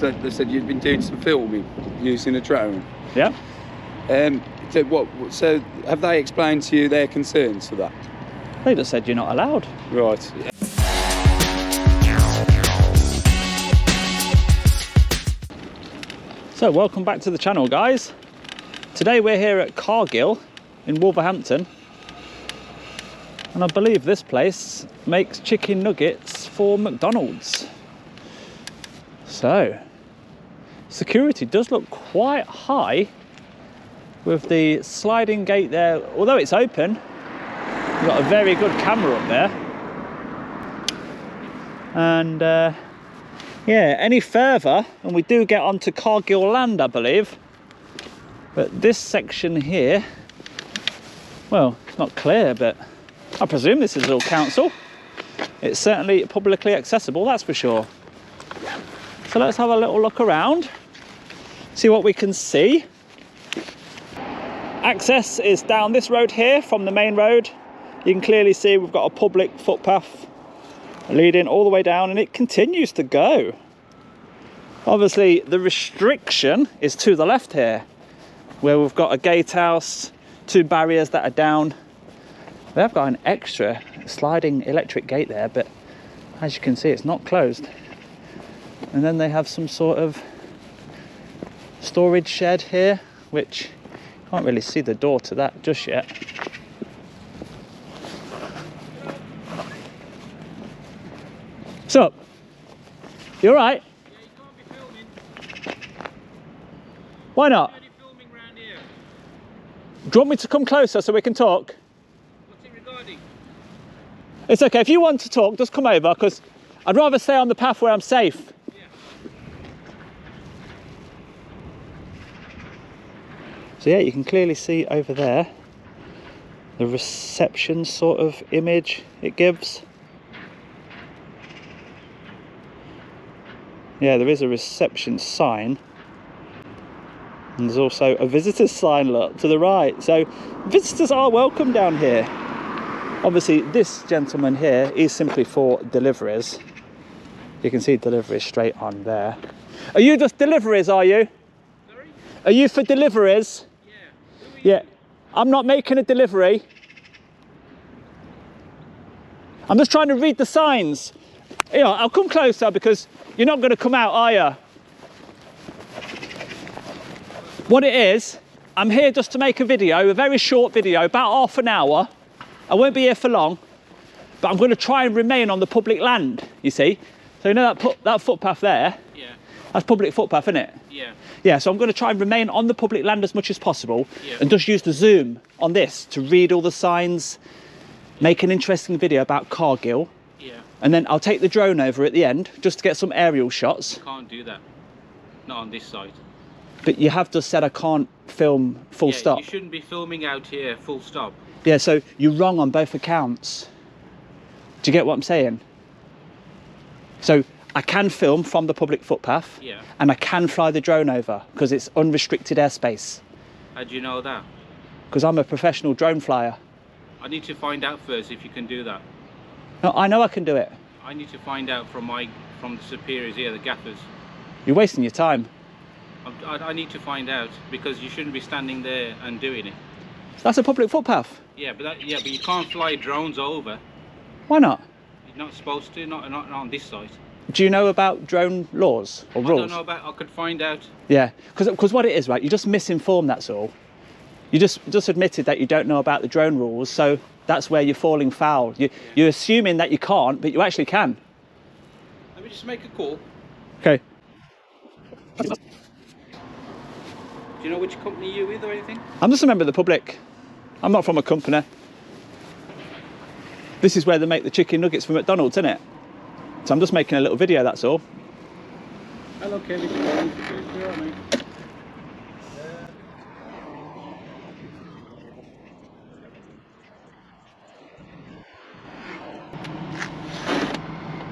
So they said you'd been doing some filming using a drone. Yeah. So have they explained to you their concerns for that? They just said you're not allowed. Right. So welcome back to the channel, guys. Today we're here at Cargill in Wolverhampton, and I believe this place makes chicken nuggets for McDonald's. So security does look quite high with the sliding gate there. Although it's open, we've got a very good camera up there. And yeah, any further and we do get onto Cargill land, I believe. But this section here, well, it's not clear, but I presume this is all council. It's certainly publicly accessible, that's for sure. So let's have a little look around, see what we can see. Access is down this road here from the main road. You can clearly see we've got a public footpath leading all the way down, and it continues to go. Obviously the restriction is to the left here, where we've got a gatehouse, 2 barriers that are down. They have got an extra sliding electric gate there, but as you can see it's not closed. And then they have some sort of storage shed here, which can't really see the door to that just yet. What's up? You all right? Yeah, you can't be filming. Why not? You're only filming around here. Do you want me to come closer so we can talk? What's it regarding? It's okay, if you want to talk, just come over, because I'd rather stay on the path where I'm safe. Yeah. So yeah, you can clearly see over there the reception sort of image it gives. Yeah, there is a reception sign. And there's also a visitor's sign, look, to the right. So visitors are welcome down here. Obviously, this gentleman here is simply for deliveries. You can see deliveries straight on there. Are you just deliveries, are you? Sorry? Are you for deliveries? Yeah. Who are you? Yeah. I'm not making a delivery. I'm just trying to read the signs. Yeah, I'll come closer because you're not going to come out, are you? What it is, I'm here just to make a video, a very short video, about half an hour. I won't be here for long, but I'm going to try and remain on the public land, you see. So you know that footpath there? Yeah. That's public footpath, isn't it? Yeah. Yeah, so I'm going to try and remain on the public land as much as possible, Yeah. and just use the zoom on this to read all the signs, make an interesting video about Cargill. Yeah. And then I'll take the drone over at the end just to get some aerial shots. You can't do that. Not on this site. But you have just said I can't film full stop. You shouldn't be filming out here full stop. Yeah, so you're wrong on both accounts. Do you get what I'm saying? So I can film from the public footpath. Yeah. And I can fly the drone over because it's unrestricted airspace. How do you know that? Because I'm a professional drone flyer. I need to find out first if you can do that. No, I know I can do it. I need to find out from the superiors here, the gaffers. You're wasting your time. I need to find out, because you shouldn't be standing there and doing it. That's a public footpath. Yeah, but you can't fly drones over. Why not? You're not supposed to, not on this site. Do you know about drone laws or rules? I don't know about. I could find out. Yeah, because what it is, right? You're just misinformed. That's all. You just admitted that you don't know about the drone rules, so that's where you're falling foul. You're assuming that you can't, but you actually can. Let me just make a call. Okay. Do you know which company you're with or anything? I'm just a member of the public. I'm not from a company. This is where they make the chicken nuggets for McDonald's, isn't it? So I'm just making a little video, that's all. Hello, Kevin. You're all right, mate.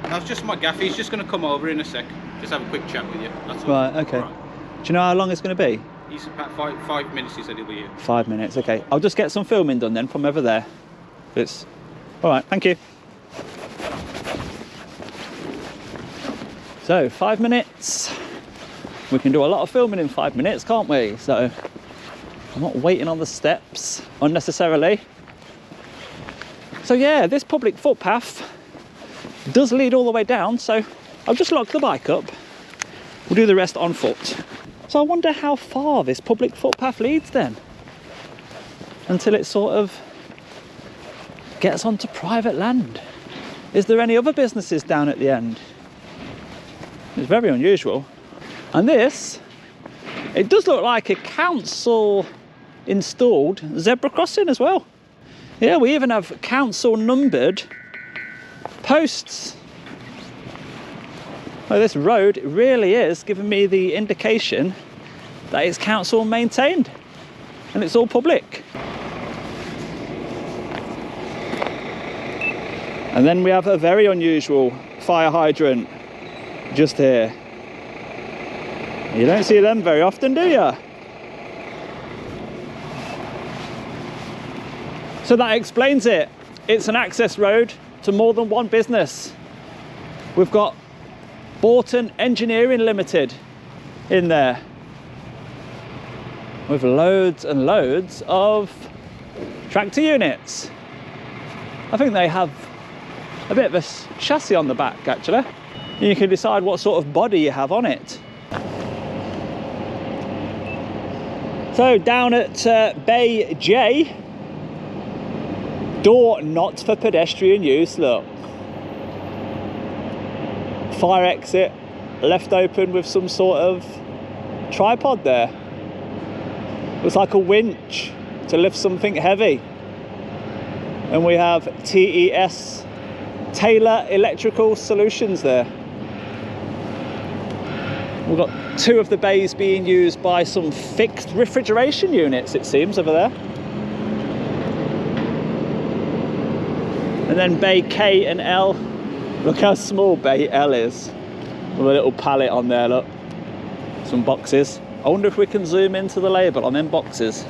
That's just my gaff. He's just going to come over in a sec. Just have a quick chat with you. That's all. Right, okay. All right. Do you know how long it's going to be? He's about five minutes, he said he'll be here. 5 minutes, okay. I'll just get some filming done then from over there. It's all right, thank you. So 5 minutes, We can do a lot of filming in 5 minutes, can't we? So I'm not waiting on the steps unnecessarily. So yeah, this public footpath does lead all the way down, so I'll just lock the bike up. We'll do the rest on foot. So I wonder how far this public footpath leads then, until it sort of gets onto private land. Is there any other businesses down at the end? It's very unusual. And this, it does look like a council installed zebra crossing as well. Yeah, we even have council numbered posts. Well, this road really is giving me the indication that it's council maintained and it's all public. And then we have a very unusual fire hydrant just here. You don't see them very often, do you? So that explains it. It's an access road to more than one business. We've got Bourton Engineering Limited in there with loads and loads of tractor units. I think they have a bit of a chassis on the back actually. You can decide what sort of body you have on it. So down at Bay J, door not for pedestrian use, look. Fire exit left open with some sort of tripod there. Looks like a winch to lift something heavy. And we have TES, Taylor Electrical Solutions there. We've got two of the bays being used by some fixed refrigeration units, it seems, over there. And then bay K and L. Look how small bay L is. With a little pallet on there, look. Some boxes. I wonder if we can zoom into the label on them boxes.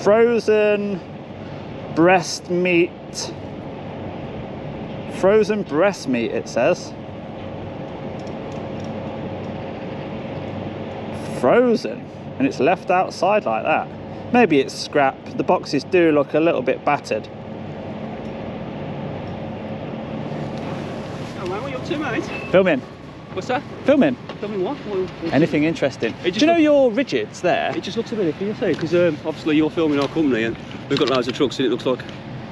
Frozen breast meat. Frozen breast meat, it says. Frozen, and it's left outside like that. Maybe it's scrap. The boxes do look a little bit battered. Oh, man, what are you up to, mate? Filming. What's that? Filming. Filming what? Anything interesting. Do you know your rigids there? It just looks a bit iffy, you see, because obviously you're filming our company and we've got loads of trucks and it looks like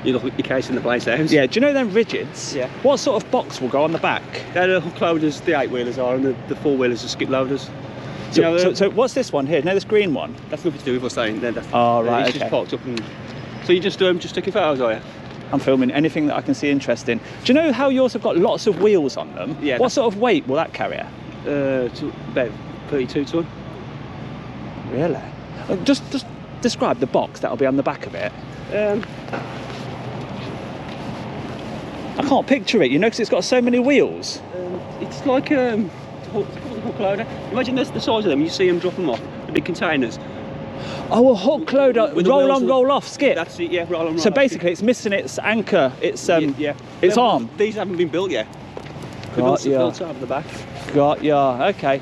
you're casing the place out. Yeah, do you know them rigids? Yeah. What sort of box will go on the back? They're the hook loaders, the 8-wheelers are, and the 4-wheelers are skip loaders. So what's this one here? You know this green one? That's nothing to do with us saying. Oh, right, it's okay. just parked up and... So you just taking photos, are you? I'm filming anything that I can see interesting. Do you know how yours have got lots of wheels on them? Yeah. What sort of weight will that carry? About 32 ton. Really? Just describe the box that'll be on the back of it. I can't picture it, you know, because it's got so many wheels. It's like hook loader. Imagine the size of them. You see them drop them off, the big containers. Oh, a hook loader, roll on, roll off skip. That's it, yeah, roll on, roll so off. Basically, it's missing its anchor, its arm. These haven't been built yet. Got ya. Built up the back. Got ya. Okay.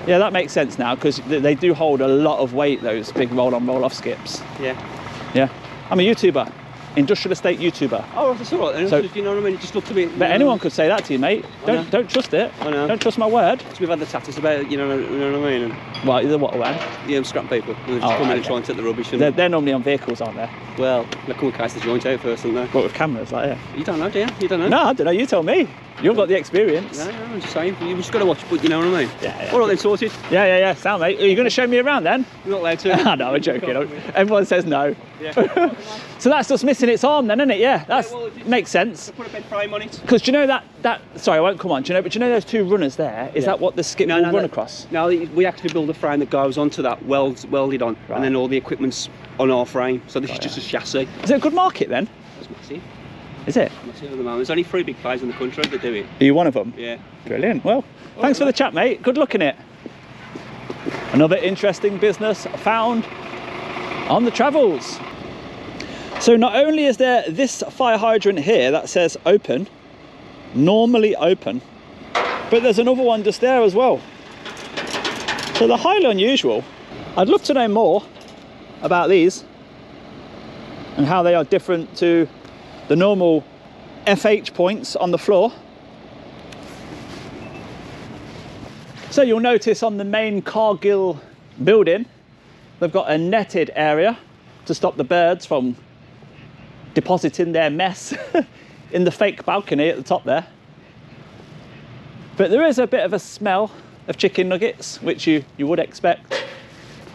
Yeah, that makes sense now because they do hold a lot of weight. Those big roll on, roll off skips. Yeah. Yeah. I'm a YouTuber. Industrial estate YouTuber. Oh, that's all right then. So, you know what I mean? It just looked a bit... But anyone could say that to you, mate. Don't trust it. I know. Don't trust my word. So we've had the tatters about it, you know what I mean? And, Well, either what way? yeah, scrap people. They just come in and try and take the rubbish. And, They're normally on vehicles, aren't they? well, they come and cast the joint out first, don't they? What, with cameras like that? You don't know, do you? You don't know? No, I don't know. You tell me. You've got the experience. No, I'm just saying. You've just got to watch, but you know what I mean? Yeah. All right then, sorted. Yeah. Sound, mate. Are you going to show me around then? You're not allowed to. No, I'm joking. Everyone says no. Yeah. So that's just missing its arm then, isn't it? Yeah, that makes sense. Put a bed frame on it. Because do you know that sorry, I won't come on. Do you know those two runners there? Is that what the skip will run across? No, we actually build a frame that goes onto that, welded on, Right. and then all the equipment's on our frame. So this is just a chassis. Is it a good market then? That's massive. Is it? Massive at the moment. There's only 3 big players in the country that do it. Are you one of them? Yeah. Brilliant. Well, thanks for the chat, mate. Good luck in it. Another interesting business found on the travels. So not only is there this fire hydrant here that says open, normally open, but there's another one just there as well. So they're highly unusual. I'd love to know more about these and how they are different to the normal FH points on the floor. So you'll notice on the main Cargill building, they've got a netted area to stop the birds from depositing their mess in the fake balcony at the top there. But there is a bit of a smell of chicken nuggets, which you would expect.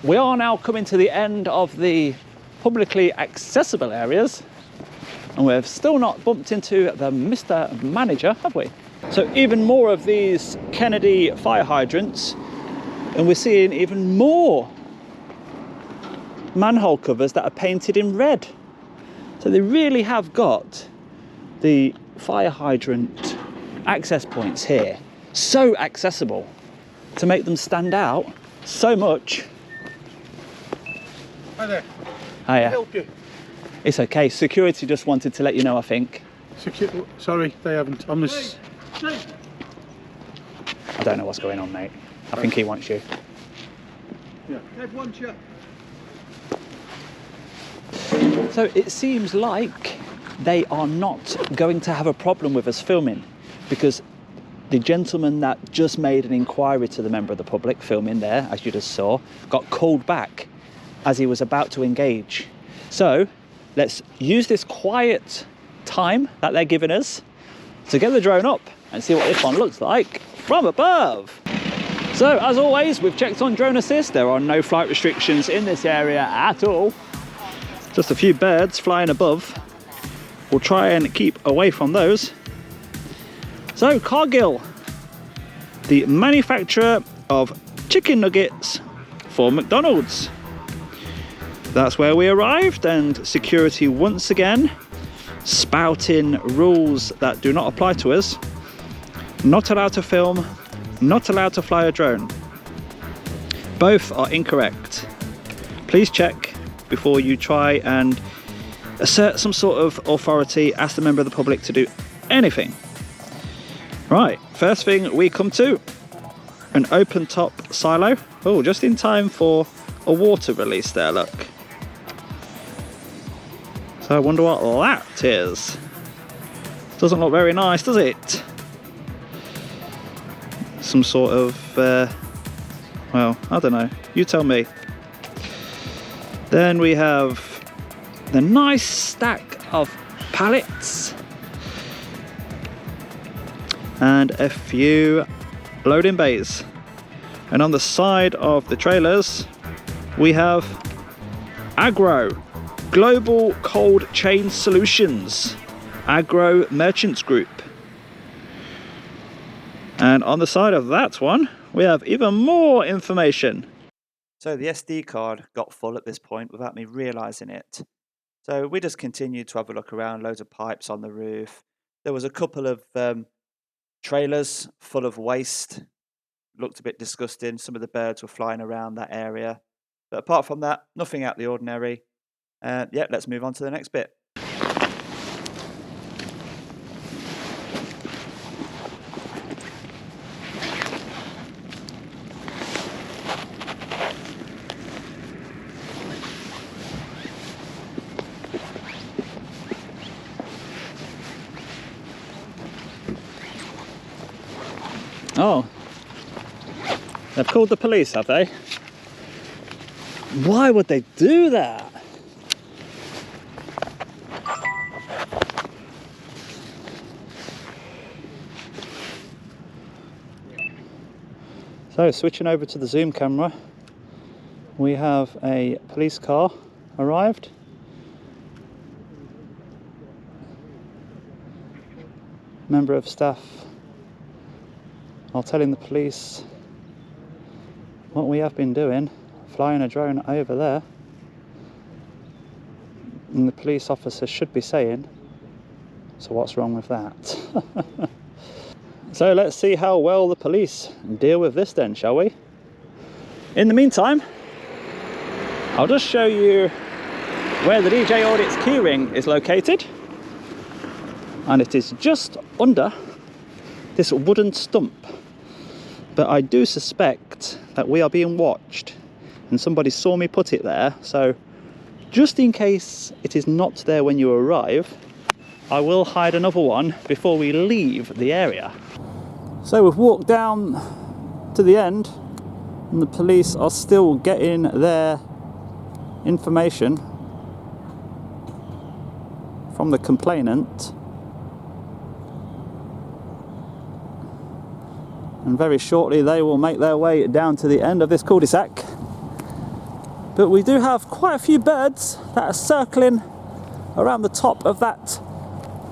We are now coming to the end of the publicly accessible areas, and we've still not bumped into the Mr. Manager, have we? So even more of these Kennedy fire hydrants, and we're seeing even more manhole covers that are painted in red. So they really have got the fire hydrant access points here so accessible to make them stand out so much. Hi there. Hiya. Can I help you? It's okay. Security just wanted to let you know, I think. Sorry, they haven't. I'm this. I don't know what's going on, mate. I think he wants you. Yeah. Dad wants you. So it seems like they are not going to have a problem with us filming, because the gentleman that just made an inquiry to the member of the public filming there, as you just saw, got called back as he was about to engage. So let's use this quiet time that they're giving us to get the drone up and see what this one looks like from above. So as always, we've checked on drone assist. There are no flight restrictions in this area at all. Just a few birds flying above. We'll try and keep away from those. So Cargill, the manufacturer of chicken nuggets for McDonald's. That's where we arrived, and security once again spouting rules that do not apply to us. Not allowed to film, not allowed to fly a drone. Both are incorrect. Please check before you try and assert some sort of authority, ask the member of the public to do anything. Right, first thing we come to, an open top silo. Oh, just in time for a water release there, look. So I wonder what that is. Doesn't look very nice, does it? Some sort of, well, I don't know, you tell me. Then we have the nice stack of pallets and a few loading bays. And on the side of the trailers, we have Agro, Global Cold Chain Solutions, Agro Merchants Group. And on the side of that one, we have even more information. So the SD card got full at this point without me realizing it. So we just continued to have a look around, loads of pipes on the roof. There was a couple of trailers full of waste. Looked a bit disgusting. Some of the birds were flying around that area. But apart from that, nothing out of the ordinary. Yeah, let's move on to the next bit. Oh, they've called the police, have they? Why would they do that? So switching over to the zoom camera, we have a police car arrived. Member of staff are telling the police what we have been doing, flying a drone over there. And the police officer should be saying, so what's wrong with that? So let's see how well the police deal with this then, shall we? In the meantime, I'll just show you where the djaudits keyring is located, and it is just under this wooden stump. But I do suspect that we are being watched, and somebody saw me put it there, so just in case it is not there when you arrive, I will hide another one before we leave the area. So we've walked down to the end, and the police are still getting their information from the complainant, and very shortly they will make their way down to the end of this cul-de-sac. But we do have quite a few birds that are circling around the top of that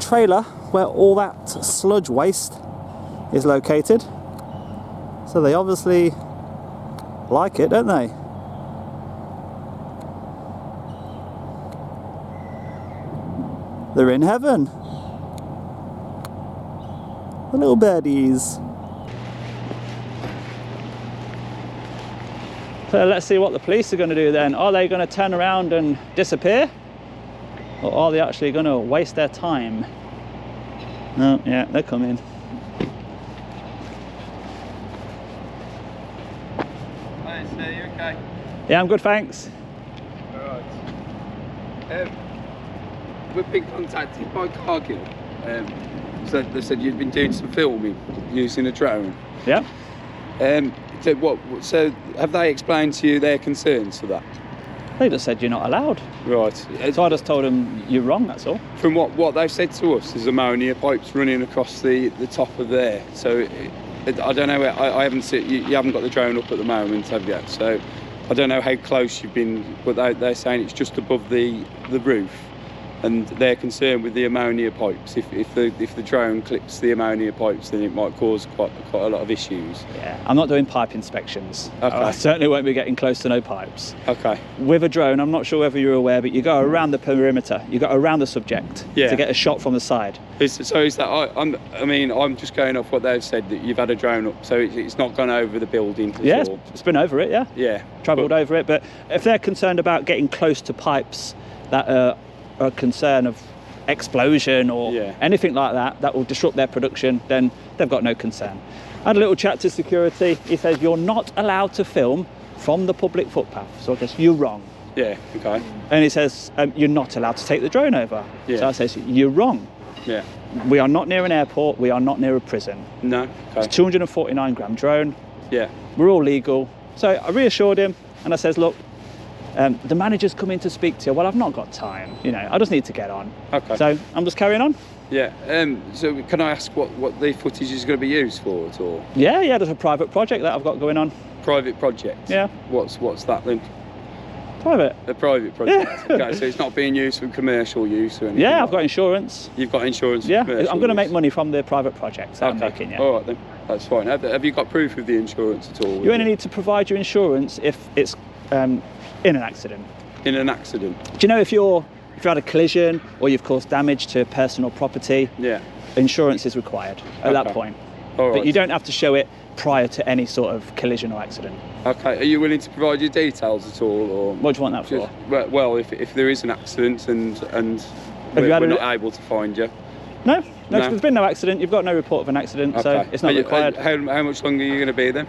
trailer where all that sludge waste is located. So they obviously like it, don't they? They're in heaven. The little birdies. So let's see what the police are going to do then. Are they going to turn around and disappear? Or are they actually going to waste their time? No, yeah, they're coming. Hi, sir, you okay? Yeah, I'm good, thanks. Alright. We've been contacted by Cargill. So they said you've been doing some filming using a drone. Yeah. So have they explained to you their concerns for that? They just said you're not allowed. Right. So I just told them you're wrong, that's all. From what they've said to us, there's ammonia pipes running across the top of there. So I don't know. I haven't seen. You haven't got the drone up at the moment, have you? So I don't know how close you've been, but they're saying it's just above the roof. And they're concerned with the ammonia pipes. If the drone clips the ammonia pipes, then it might cause quite a lot of issues. Yeah, I'm not doing pipe inspections. Okay. I certainly won't be getting close to no pipes. Okay. With a drone, I'm not sure whether you're aware, but you go around the perimeter. You go around the subject to get a shot from the side. So is that? I'm just going off what they've said, that you've had a drone up, so it's not gone over the building. Yeah, it's been over it. Yeah. Yeah. Travelled over it, but if they're concerned about getting close to pipes that are a concern of explosion or anything like that will disrupt their production, then they've got no concern. I had a little chat to security. He says you're not allowed to film from the public footpath, so I guess you're wrong. Yeah, okay. And he says you're not allowed to take the drone over. Yeah. So I says you're wrong. Yeah. We are not near an airport, we are not near a prison. No. Okay. It's a 249 gram drone. Yeah. We're all legal. So I reassured him and I says, look, the manager's come in to speak to you. Well, I've not got time, I just need to get on. Okay. So I'm just carrying on. Yeah. So can I ask what the footage is going to be used for at all? Yeah, there's a private project that I've got going on. Private project? Yeah. What's that then? Private. A private project? Yeah. Okay, so it's not being used for commercial use or anything? Yeah, I've got insurance. You've got insurance for Yeah, commercial I'm going to use? make money from the private projects that I'm Okay. making, yeah. All right then, that's fine. Have you got proof of the insurance at all? You only need to provide your insurance if it's in an accident. In an accident? Do you know if you had a collision or you've caused damage to personal property, Yeah. insurance is required at that point. All right. But you don't have to show it prior to any sort of collision or accident. Okay, are you willing to provide your details at all? Or What do you want that for? well, if there is an accident and you had we're an- not able to find you. No, No. there's been no accident. You've got no report of an accident, so it's not required. How much longer are you going to be then?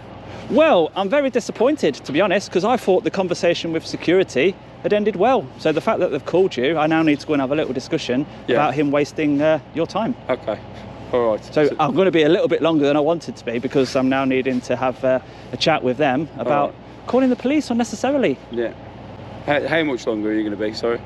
Well, I'm very disappointed, to be honest, because I thought the conversation with security had ended well. So the fact that they've called you, I now need to go and have a little discussion about him wasting your time. Okay, all right. So I'm going to be a little bit longer than I wanted to be, because I'm now needing to have a chat with them about calling the police unnecessarily. Yeah. How much longer are you going to be, sorry?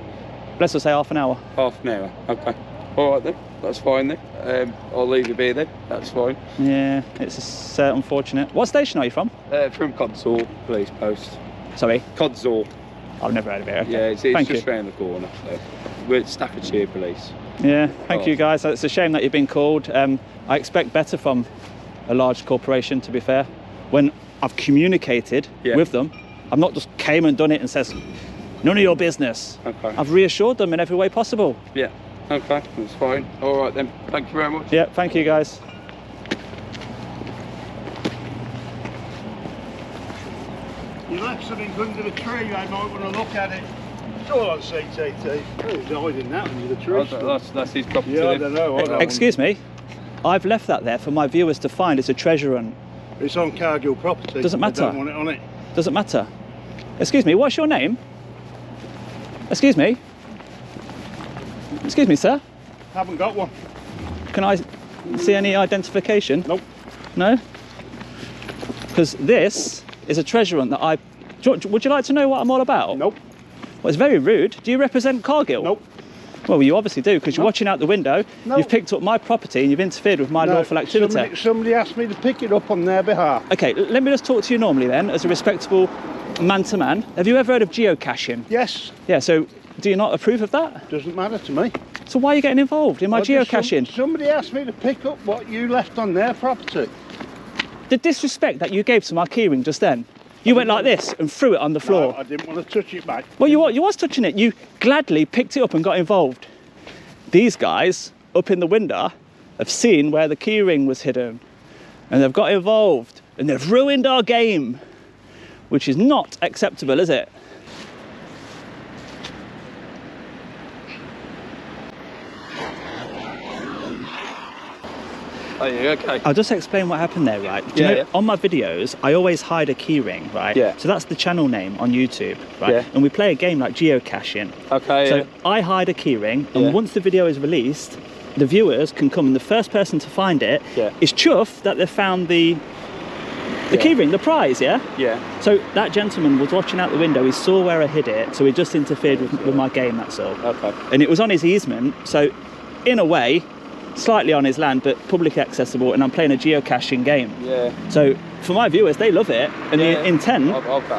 Let's just say half an hour. Half an hour, okay. All right then, that's fine then. I'll leave you be then, that's fine. Yeah, it's unfortunate. What station are you from? From Cargill Police Post. Sorry? Cargill. I've never heard of it. Okay. Yeah, it's Thank just you. round the corner. So. We're Staffordshire Police. Yeah, thank you guys. It's a shame that you've been called. I expect better from a large corporation, to be fair. When I've communicated with them, I've not just came and done it and says, none of your business. Okay. I've reassured them in every way possible. Yeah, okay, that's fine. All right then, thank you very much. Yeah, thank you guys. You left something under the tree, they might want to look at it. It's all on CCTV. Who's hiding that under the tree? That's his property. Yeah, I don't know. Excuse me, I've left that there for my viewers to find. It's a treasure hunt. It's on Cargill property. Doesn't matter. They don't want it on it. Doesn't matter. Excuse me, what's your name? Excuse me? Excuse me, sir? Haven't got one. Can I see any identification? Nope. No? Because this is a treasure hunt that I... Would you like to know what I'm all about? Nope. Well, it's very rude. Do you represent Cargill? Nope. Well, you obviously do, because you're watching out the window. No. You've picked up my property and you've interfered with my lawful activity. Somebody asked me to pick it up on their behalf. Okay, let me just talk to you normally then, as a respectable man-to-man. Have you ever heard of geocaching? Yes. Yeah, so do you not approve of that? Doesn't matter to me. So why are you getting involved in my geocaching? Somebody asked me to pick up what you left on their property. The disrespect that you gave to my keyring just then. You went like this and threw it on the floor. No, I didn't want to touch it, mate. Well, you was touching it. You gladly picked it up and got involved. These guys up in the window have seen where the keyring was hidden and they've got involved and they've ruined our game, which is not acceptable, is it? Oh, yeah, okay. I'll just explain what happened there, right? Do you know, on my videos, I always hide a keyring, right? Yeah. So that's the channel name on YouTube, right? Yeah. And we play a game like geocaching. Okay. So I hide a keyring, and once the video is released, the viewers can come, and the first person to find it is chuffed that they've found the keyring, the prize, yeah? Yeah. So that gentleman was watching out the window, he saw where I hid it, so he just interfered with my game, that's all. Okay. And it was on his easement, so in a way, slightly on his land, but publicly accessible, and I'm playing a geocaching game. Yeah. So for my viewers, they love it, and the intent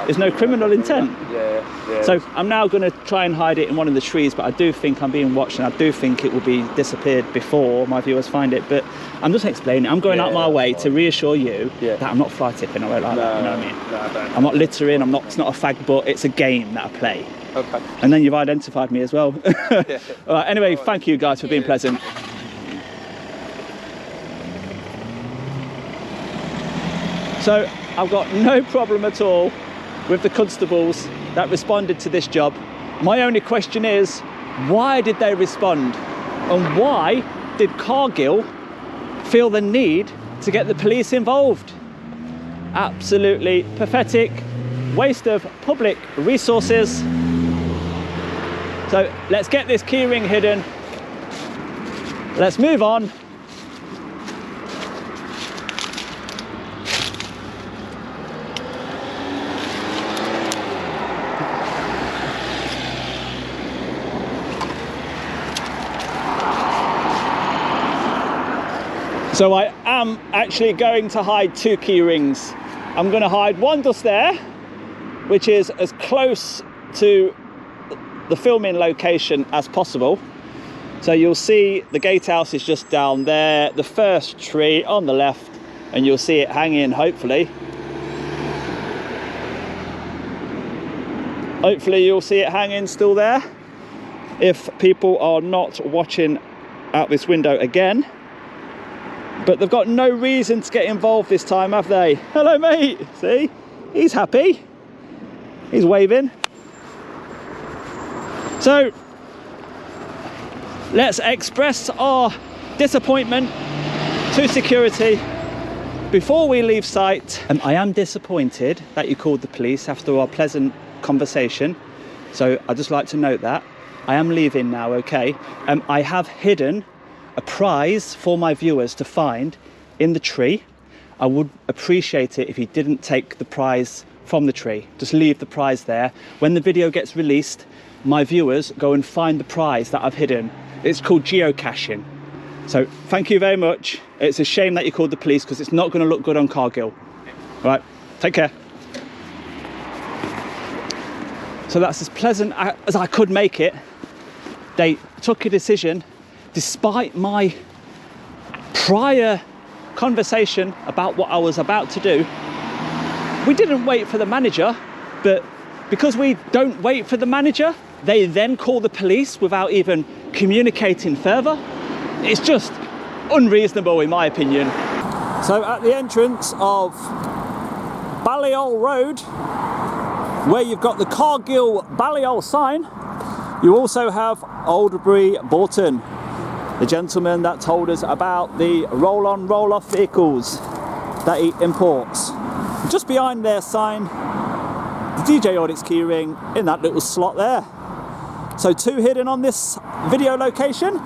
is no criminal intent. Yeah. So I'm now going to try and hide it in one of the trees, but I do think I'm being watched, and I do think it will be disappeared before my viewers find it. But I'm just explaining. I'm going out my way to reassure you that I'm not fly tipping or like that. You know what I mean? No, I don't. I'm not littering. It's not a fag butt. It's a game that I play. Okay. And then you've identified me as well. All right. Anyway, thank you guys for being pleasant. So I've got no problem at all with the constables that responded to this job. My only question is, why did they respond? And why did Cargill feel the need to get the police involved? Absolutely pathetic, waste of public resources. So let's get this keyring hidden. Let's move on. So I am actually going to hide two key rings. I'm going to hide one just there, which is as close to the filming location as possible. So you'll see the gatehouse is just down there, the first tree on the left, and you'll see it hanging, hopefully. Hopefully you'll see it hanging still there, if people are not watching out this window again. But they've got no reason to get involved this time, have they? Hello, mate. See? He's happy. He's waving. So, let's express our disappointment to security before we leave site. I am disappointed that you called the police after our pleasant conversation. So, I'd just like to note that. I am leaving now, okay? I have hidden a prize for my viewers to find in the tree. I would appreciate it if you didn't take the prize from the tree. Just leave the prize there. When the video gets released, my viewers go and find the prize that I've hidden. It's called geocaching. So thank you very much. It's a shame that you called the police because it's not going to look good on Cargill. All right, take care. So that's as pleasant as I could make it. They took a decision despite my prior conversation about what I was about to do. We didn't wait for the manager, but because we don't wait for the manager, they then call the police without even communicating further. It's just unreasonable in my opinion. So at the entrance of Balliol Road, where you've got the Cargill Balliol sign, you also have Alderbury Borton, the gentleman that told us about the roll-on, roll-off vehicles that he imports. Just behind their sign, the DJ Audits keyring in that little slot there. So 2 hidden on this video location.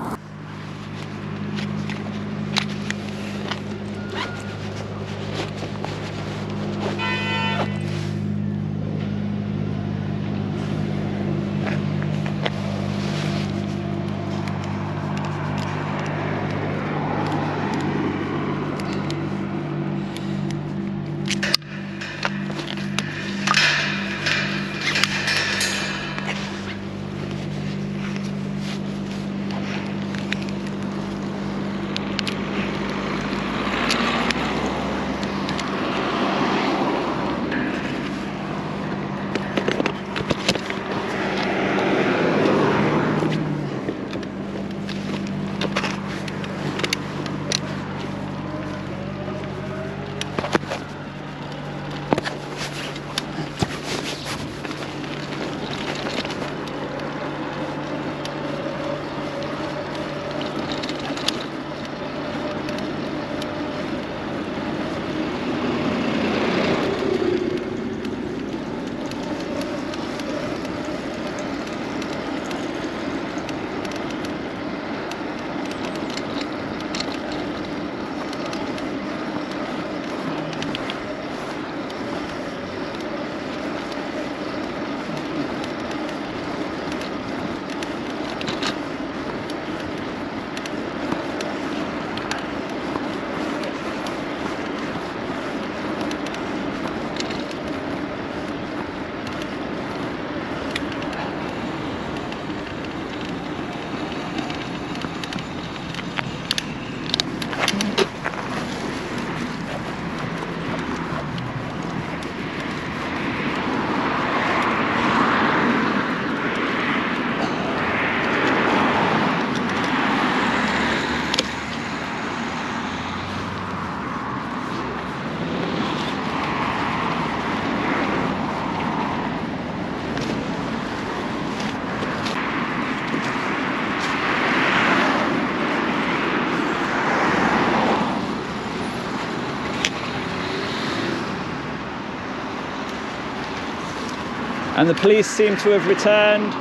And the police seem to have returned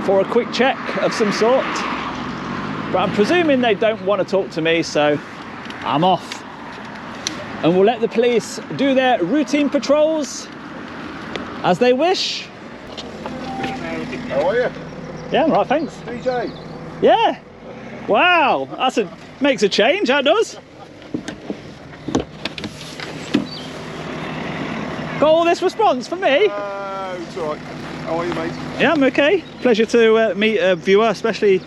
for a quick check of some sort. But I'm presuming they don't want to talk to me, so I'm off. And we'll let the police do their routine patrols as they wish. How are you? Yeah, I'm right, thanks. DJ? Yeah. Wow, makes a change, that does. Got all this response from me? It's alright. How are you, mate? Yeah, I'm okay. Pleasure to meet a viewer, especially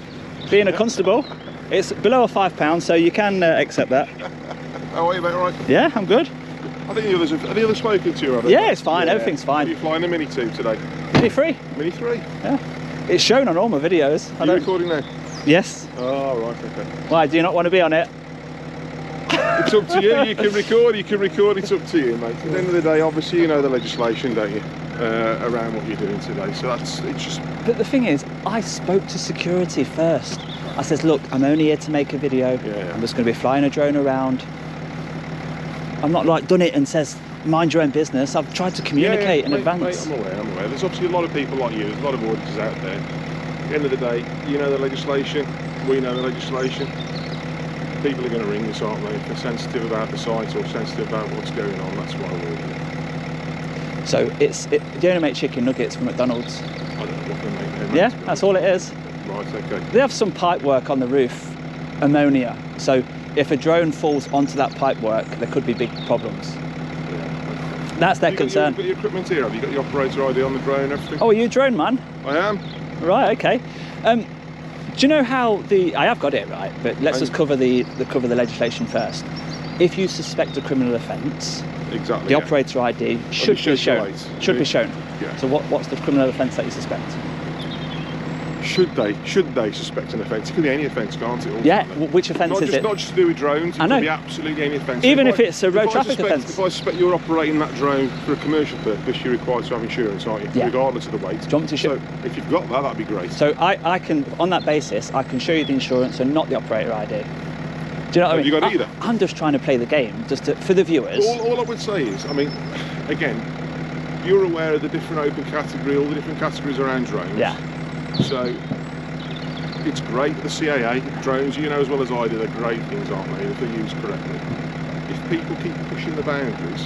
being a constable. It's below a £5, so you can accept that. How are you, mate? Alright? Yeah, I'm good. I think the others have the others spoken to you, haven't Yeah, they? it's fine. Everything's fine. Are you flying a Mini 2 today? Mini 3? Mini 3? Yeah. It's shown on all my videos. Are you recording now? Yes. Oh, right, okay. Why, do you not want to be on it? It's up to you. You can record, it's up to you, mate. At the end of the day, obviously, you know the legislation, don't you? Around what you're doing today. So it's just... But the thing is, I spoke to security first. I says, look, I'm only here to make a video. Yeah. I'm just going to be flying a drone around. I'm not like done it and says, mind your own business. I've tried to communicate in advance. Mate, I'm aware. There's obviously a lot of people like you, there's a lot of auditors out there. At the end of the day, you know the legislation, we know the legislation. People are going to ring us, aren't they? If they're sensitive about the site or sensitive about what's going on, that's why we're here. So they only make chicken nuggets from McDonald's. I don't know what they make there, mate. Yeah, that's all it is. Right, okay. They have some pipe work on the roof, ammonia. So if a drone falls onto that pipe work, there could be big problems. Yeah. That's their concern. You've got your equipment here, have you got your operator ID on the drone and everything? Oh, are you a drone man? I am. Right, okay. Do you know how I have got it right, but let's just cover the legislation first. If you suspect a criminal offence, Exactly. the operator ID should be shown. lights. Should be shown. Yeah. So what's the criminal offence that you suspect? Should they suspect an offence? It could be any offence, can't it? Yeah, ultimately? which offence is it? Not just to do with drones, I it know. could be absolutely any offence. Even if it's a road traffic suspect, offence. If I suspect you're operating that drone for a commercial purpose, you're required to have insurance, aren't you? Yeah. Regardless of the weight. Do you want me to show? So if you've got that, that'd be great. So I can, on that basis, I can show you the insurance and not the operator ID. Do you know what I mean? Have you got either? I'm just trying to play the game, just for the viewers. All I would say is, I mean, again, you're aware of the different open category, all the different categories around drones. Yeah. So it's great. The CAA drones, you know as well as I do, they're great things, aren't they, if they're used correctly. If people keep pushing the boundaries,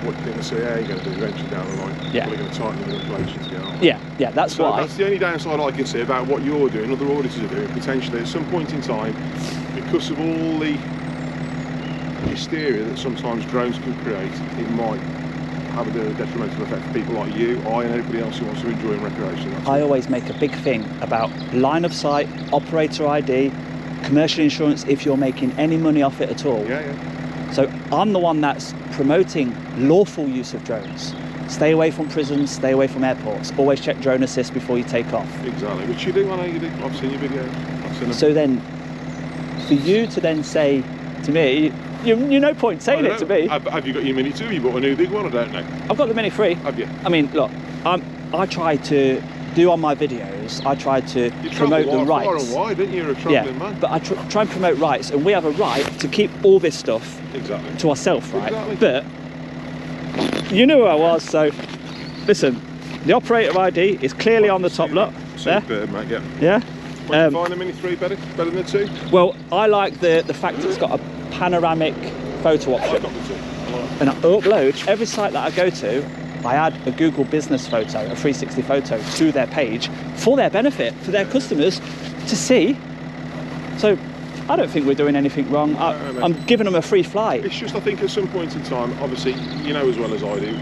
what do you think the CAA are going to do eventually down the line? Yeah. Well, they're going to tighten the regulations again, aren't they? Yeah, that's So why. that's the only downside I can see about what you're doing, other auditors are doing, potentially at some point in time, because of all the hysteria that sometimes drones can create, it might have a bit of a detrimental effect for people like you, I and everybody else who wants to enjoy recreation. I always make a big thing about line of sight, operator ID, commercial insurance if you're making any money off it at all. Yeah. So I'm the one that's promoting lawful use of drones. Stay away from prisons, stay away from airports. Always check drone assist before you take off. Exactly, which you do, I know you do. I've seen your video. I've seen them. So then, for you to then say to me, you're no point saying it to me. Have you got your Mini 2? You bought a new big one? I don't know. I've got the Mini 3. Have you? I mean, look, I try to do on my videos, I try to You promote the travel far rights. and wide, didn't you? You're a Yeah, travelling man. but I try and promote rights, and we have a right to keep all this stuff Exactly. to ourselves, right? Exactly. But you knew who I was, so listen, the operator ID is clearly on the top lot. There. Superb, mate, yeah. Yeah. Would you find the Mini 3 better than the 2? Well, I like the fact it's got a panoramic photo I've option, got the 2. I like and I upload every site that I go to. I add a Google business photo, a 360 photo to their page for their benefit, for their customers to see. So I don't think we're doing anything wrong. I'm giving them a free flight. It's just, I think at some point in time, obviously, you know as well as I do,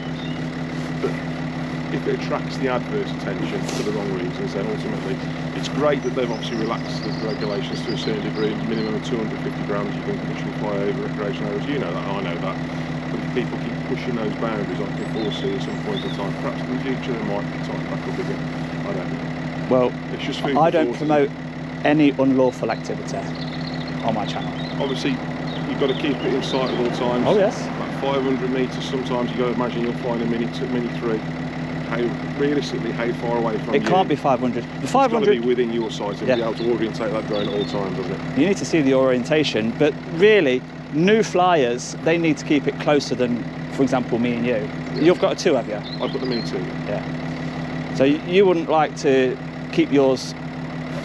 that if it attracts the adverse attention for the wrong reasons, then ultimately it's great that they've obviously relaxed the regulations to a certain degree. Minimum of 250 grams you can actually fly over recreational areas. You know that, I know that. But if people keep pushing those boundaries, I can foresee at some point in time, perhaps in the future they might tighten back up again. I don't know. Well, It's just food I for don't thought, promote any unlawful activity on my channel. Obviously, you've got to keep it in sight at all times. Oh yes. About 500 metres, sometimes you got to imagine you're flying a Mini 3. Realistically, how far away from you? It can't be 500. The It's got to 500, be within your sight and Yeah. be able to orientate that drone at all times, doesn't it? you need to see the orientation, but really, new flyers, they need to keep it closer than, for example, me and you. Yeah. You've got a 2, have you? I've got the Mini 2. Yeah. So you wouldn't like to keep yours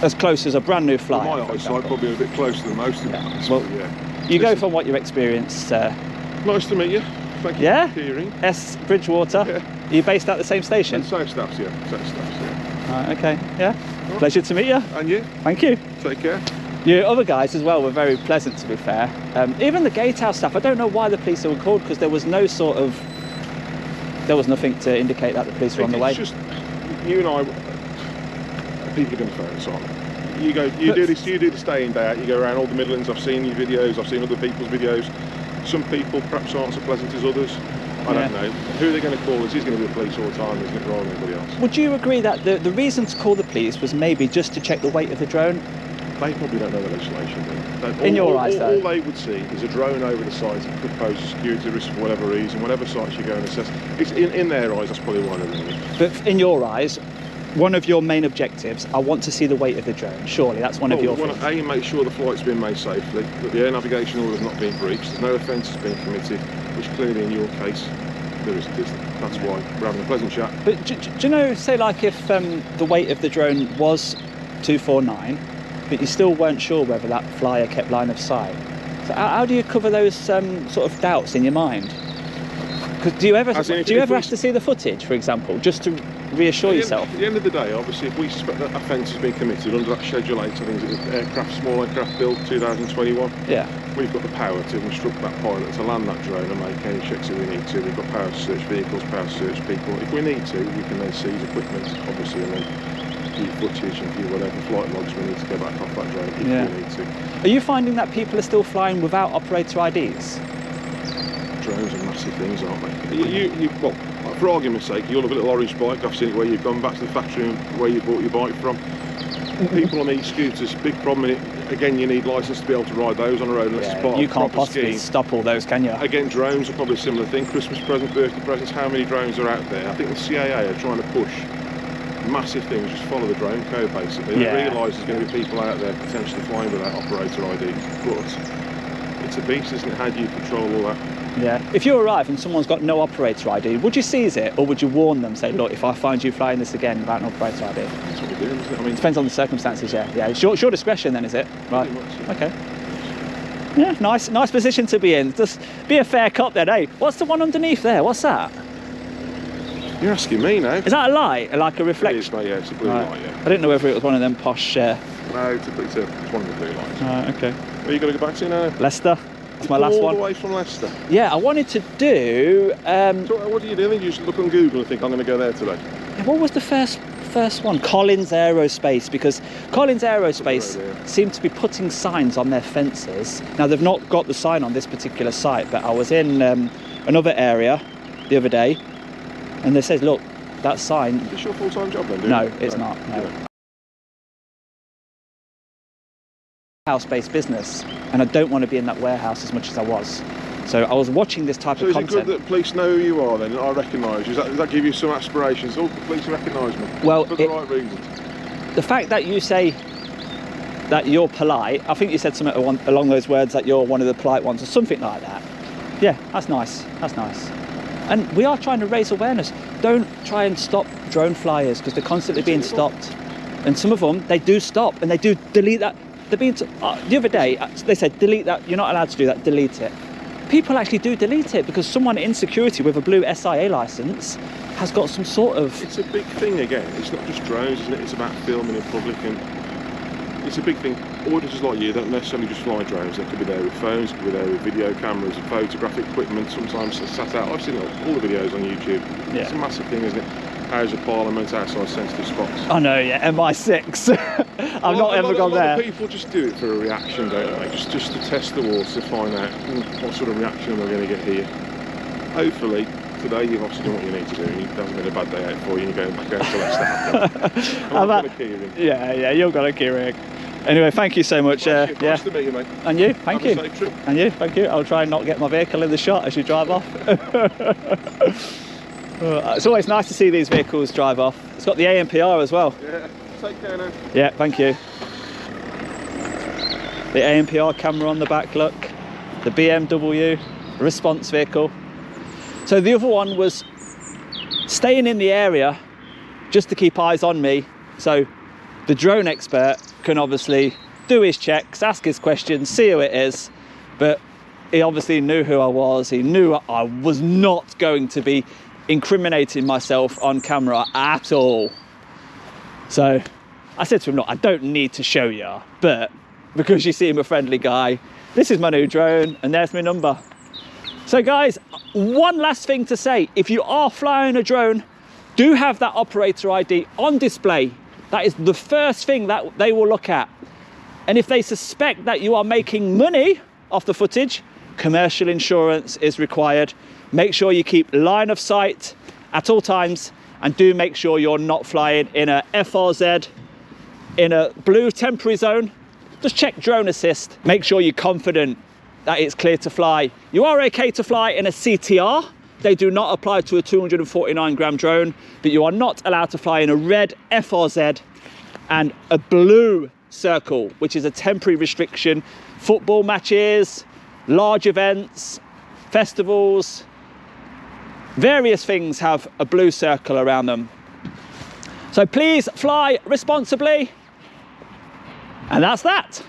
as close as a brand new flyer? My for eyesight example. probably a bit closer than most of Yeah. them. Well, yeah. You go Listen. from what you experienced. Nice to meet you. Thank you Yeah? for hearing. S Bridgewater. Yeah. Are you based at the same station? And same staffs, yeah. Same staffs, yeah. Right, okay. Yeah. Pleasure to meet you. And you, Thank you. take care. You other guys as well were very pleasant, to be fair. Even the gatehouse staff, I don't know why the police were called, because there was no sort of, there was nothing to indicate that the police were on the way. It's just, you and I, people are going to phone us on. You do this day in, day out. You go around all the Midlands. I've seen your videos. I've seen other people's videos. Some people perhaps aren't so pleasant as others. I don't know. Who are they going to call? Is going to be the police all the time? Isn't it, rather than anybody else? Would you agree that the reason to call the police was maybe just to check the weight of the drone? They probably don't know the legislation. In your eyes, though? All they would see is a drone over the site that could pose a security risk for whatever reason, whatever sites you go and assess. It's in their eyes, that's probably why they're ringing it. But in your eyes, one of your main objectives, I want to see the weight of the drone. Surely that's one of your We want things. to make sure the flight's been made safely, that the air navigation order has not been breached, there's no offence has been committed, which clearly in your case there isn't. That's why we're having a pleasant chat. But do you know, say like if the weight of the drone was 249, but you still weren't sure whether that flyer kept line of sight. So how do you cover those sort of doubts in your mind? Because do you ever have to see the footage, for example, just to reassure yourself? At the end of the day, obviously, if we suspect that offence has been committed under that Schedule 8, I think it's Small Aircraft Bill 2021, Yeah. we've got the power to instruct that pilot to land that drone and make any checks that we need to. We've got power to search vehicles, power to search people. If we need to, we can then seize equipment, obviously, and then view footage and view whatever flight logs we need to go back off that drone if we need to. Are you finding that people are still flying without operator IDs? Drones are massive things, aren't they? Well, for argument's sake, you'll have a little orange bike. I've seen it where you've gone back to the factory and where you bought your bike from. People on e-scooters, big problem in it. Again, you need license to be able to ride those on the road unless it's part You of can't proper possibly scheme. stop all those, can you? Again, drones are probably a similar thing. Christmas presents, birthday presents, how many drones are out there? I think the CIA are trying to push massive things, just follow the drone code basically. They realise there's going to be people out there potentially flying without operator ID, but it's a beast, isn't it? How do you control all that? Yeah. If you arrive and someone's got no operator ID, would you seize it or would you warn them, say, look, if I find you flying this again without an operator ID? That's what we do, isn't it? I mean, Depends on the circumstances, yeah. Yeah, it's your discretion then, is it? Right. pretty much, yeah. Okay. Yeah, nice position to be in. Just be a fair cop then, hey. What's the one underneath there? What's that? You're asking me now. Is that a light? Like a It reflection? is, mate, yeah, it's a blue Right. light, yeah. I didn't know whether it was one of them posh... No, it's one of the blue lights. okay. Where are you going to go back to now? Leicester. That's my last All one. the way from Leicester. Yeah, I wanted to do... So what do you do? You just look on Google and think, I'm going to go there today. what was the first one? Collins Aerospace, because Collins Aerospace Good idea. seem to be putting signs on their fences. Now, they've not got the sign on this particular site, but I was in another area the other day, and they said, look, that sign... Is this your full-time job then? No, it's not, no. Yeah. House-based business, and I don't want to be in that warehouse as much as I was. So I was watching this type So of is it content. good that police know who you are then? I recognise you. Does that give you some aspirations? Oh, the police recognise me. Well, for the right reasons. The fact that you say that you're polite, I think you said something along those words, that you're one of the polite ones or something like that. Yeah, that's nice. That's nice. And we are trying to raise awareness. Don't try and stop drone flyers because they're constantly being stopped. And some of them, they do stop and they do delete that. They're being the other day, they said, delete that. You're not allowed to do that. Delete it. People actually do delete it because someone in security with a blue SIA license has got some sort of... It's a big thing again. It's not just drones, isn't it? It's about filming in public, and it's a big thing. Auditors like you don't necessarily just fly drones. They could be there with phones, could be there with video cameras and photographic equipment, sometimes sat out. I've seen all the videos on YouTube. Yeah. It's a massive thing, isn't it? House of Parliament, outside sensitive spots. I know, yeah, MI6. I've not ever gone there. A lot of people just do it for a reaction, don't they? Just to test the water, to find out what sort of reaction we're going to get here. Hopefully, today you've obviously done what you need to do, and it hasn't been a bad day out for you, and you're going back out to Leicester. I've got a key ring. Yeah, you've got a key ring. Anyway, thank you so much. Nice Yeah, to meet you, mate. and you, thank Have you. a safe trip. And you, thank you. I'll try and not get my vehicle in the shot as you drive off. It's always nice to see these vehicles drive off. It's got the ANPR as well. Yeah, take care now. Yeah, thank you. The ANPR camera on the back, look. The BMW response vehicle. So the other one was staying in the area just to keep eyes on me. So the drone expert can obviously do his checks, ask his questions, see who it is. But he obviously knew who I was. He knew I was not going to be incriminating myself on camera at all. So I said to him, look, I don't need to show you, but because you seem a friendly guy, this is my new drone and there's my number. So guys, one last thing to say, if you are flying a drone, do have that operator ID on display. That is the first thing that they will look at. And if they suspect that you are making money off the footage, commercial insurance is required. Make sure you keep line of sight at all times, and do make sure you're not flying in a FRZ, in a blue temporary zone. Just check drone assist. Make sure you're confident that it's clear to fly. You are okay to fly in a CTR. They do not apply to a 249 gram drone, but you are not allowed to fly in a red FRZ and a blue circle, which is a temporary restriction. Football matches, large events, festivals, various things have a blue circle around them. So please fly responsibly. And that's that.